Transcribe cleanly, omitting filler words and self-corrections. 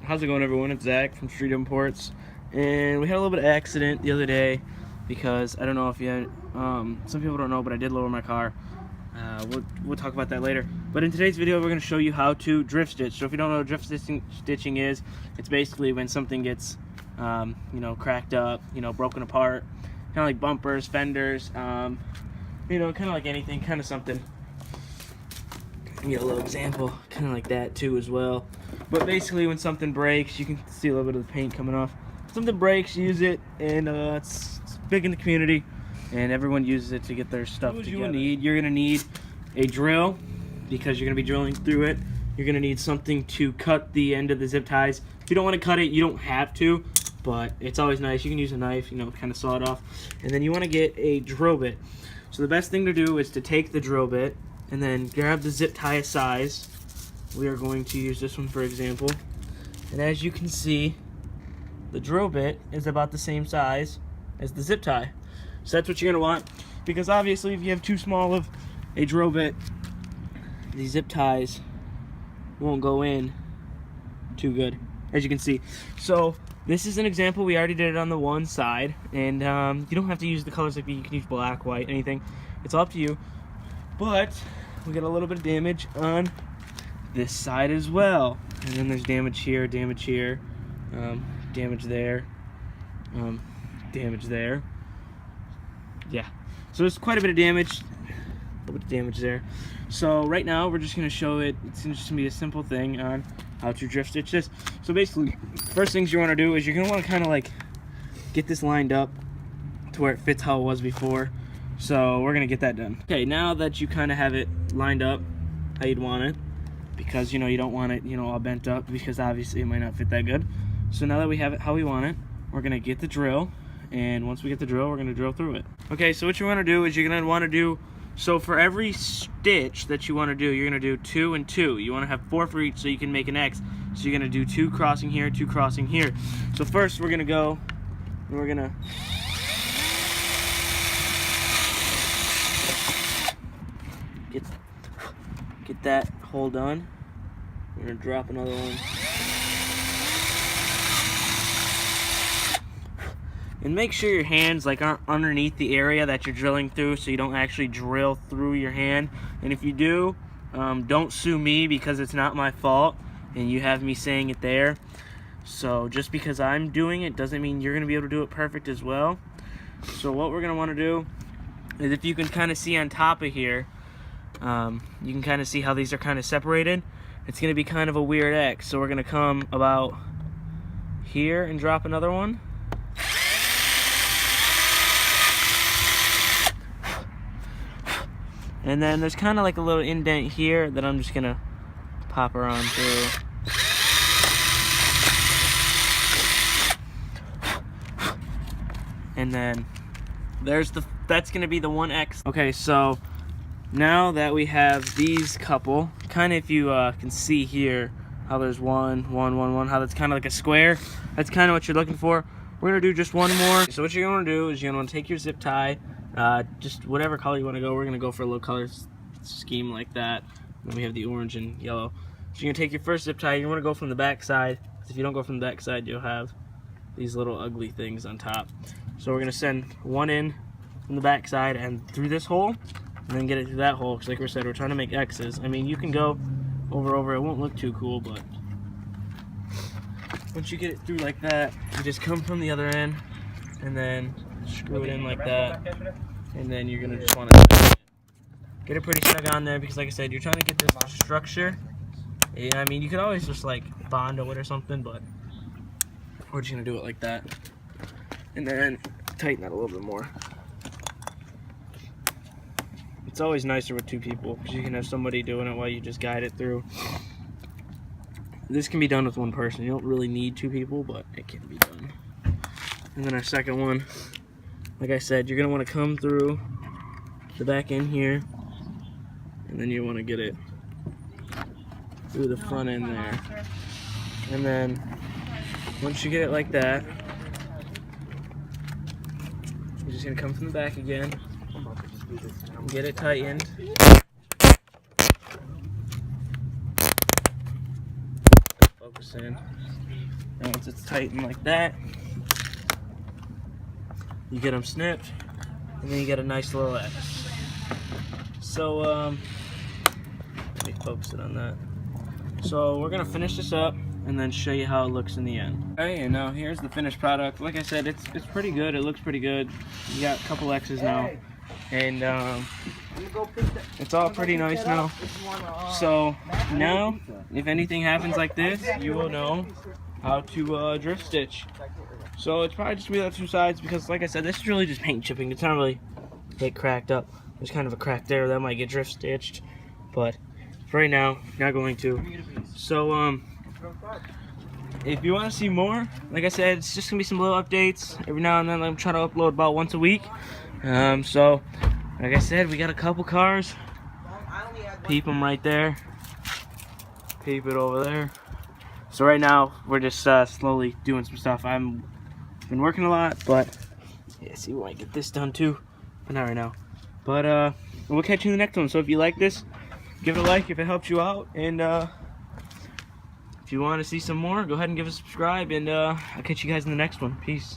How's it going, everyone? It's Zach from Street Imports, and we had a little bit of accident the other day because I don't know if you some people don't know, but I did lower my car. We'll talk about that later. But in today's video, we're going to show you how to drift stitch. So if you don't know what drift stitching is, it's basically when something gets cracked up, broken apart, kind of like bumpers, fenders, kind of like anything, kind of something. Get a little example, kind of like that too as well. But basically, when something breaks, you can see a little bit of the paint coming off. Something breaks, use it, and it's big in the community, and everyone uses it to get their stuff together. You're gonna need a drill because you're gonna be drilling through it. You're gonna need something to cut the end of the zip ties. If you don't want to cut it, you don't have to, but it's always nice. You can use a knife, kind of saw it off, and then you want to get a drill bit. So the best thing to do is to take the drill bit and then grab the zip tie size. We are going to use this one for example. And as you can see, the drill bit is about the same size as the zip tie. So that's what you're going to want, because obviously if you have too small of a drill bit, the zip ties won't go in too good, as you can see. So this is an example. We already did it on the one side, and you don't have to use the colors like you can use black, white, anything. It's all up to you. But we got a little bit of damage on this side as well, and then there's damage here, damage there, damage there. Yeah, so there's quite a bit of damage, there. So right now we're just going to show it. It's just going to be a simple thing on how to drift stitch this. So basically, first things you want to do is you're going to want to kind of like get this lined up to where it fits how it was before. So we're going to get that done. Okay, now that you kind of have it lined up how you'd want it, because you don't want it all bent up, because obviously it might not fit that good. So now that we have it how we want it, we're going to get the drill, and once we get the drill, we're going to drill through it. Okay, so what you want to do is you're going to want to do, so for every stitch that you want to do, you're going to do 2 and 2. You want to have 4 for each so you can make an X. So you're going to do 2 crossing here, 2 crossing here. So first we're going to go, and we're going to get that hole done. We're going to drop another one. And make sure your hands aren't underneath the area that you're drilling through, so you don't actually drill through your hand. And if you do, don't sue me, because it's not my fault and you have me saying it there. So just because I'm doing it doesn't mean you're going to be able to do it perfect as well. So what we're going to want to do is, if you can kind of see on top of here, you can kind of see how these are kind of separated. It's going to be kind of a weird X. So we're going to come about here and drop another one. And then there's kind of like a little indent here that I'm just going to pop around through. And then that's going to be the one X. Okay, so now that we have these couple, kind of, if you can see here how there's 1, 1, 1, 1, how that's kind of like a square. That's kind of what you're looking for. We're going to do just one more. So what you're going to do is you're going to want to take your zip tie, just whatever color you want to go. We're going to go for a little color scheme like that. And then we have the orange and yellow. So you're going to take your first zip tie. You want to go from the back side, because if you don't go from the back side, you'll have these little ugly things on top. So we're going to send one in from the back side and through this hole, and then get it through that hole, because like we said, we're trying to make X's. I mean, you can go over, it won't look too cool, but once you get it through like that, you just come from the other end and then screw it in like that, and then you're gonna just want to get it pretty snug on there, because like I said, you're trying to get this structure. Yeah, I mean, you could always just Bondo it or something, but we're just gonna do it like that, and then tighten that a little bit more. It's always nicer with 2 people, because you can have somebody doing it while you just guide it through. This can be done with 1 person. You don't really need 2 people, but it can be done. And then our second one, like I said, you're going to want to come through the back end here, and then you want to get it through the front end there. And then once you get it like that, you're just going to come from the back again, get it tightened, focus in, And once it's tightened like that, you get them snipped, and then you get a nice little X. So, let me focus it on that. So we're gonna finish this up and then show you how it looks in the end. Okay, and now here's the finished product. Like I said, it's pretty good. It looks pretty good. You got a couple X's now, and it's all pretty nice now. So now, if anything happens like this, you will know how to drift stitch. So it's probably just gonna be the two sides, because like I said, this is really just paint chipping. It's not really like cracked up. There's kind of a crack there that might get drift stitched, but for right now, not going to. So if you want to see more, like I said, it's just gonna be some little updates every now and then. I'm trying to upload about once a week. So like I said, we got a couple cars. Peep them right there. Peep it over there. So right now we're just slowly doing some stuff. I've been working a lot, but yeah, see, we might get this done too, but not right now. But we'll catch you in the next one. So if you like this, give it a like if it helps you out, and if you want to see some more, go ahead and give it a subscribe, and I'll catch you guys in the next one. Peace.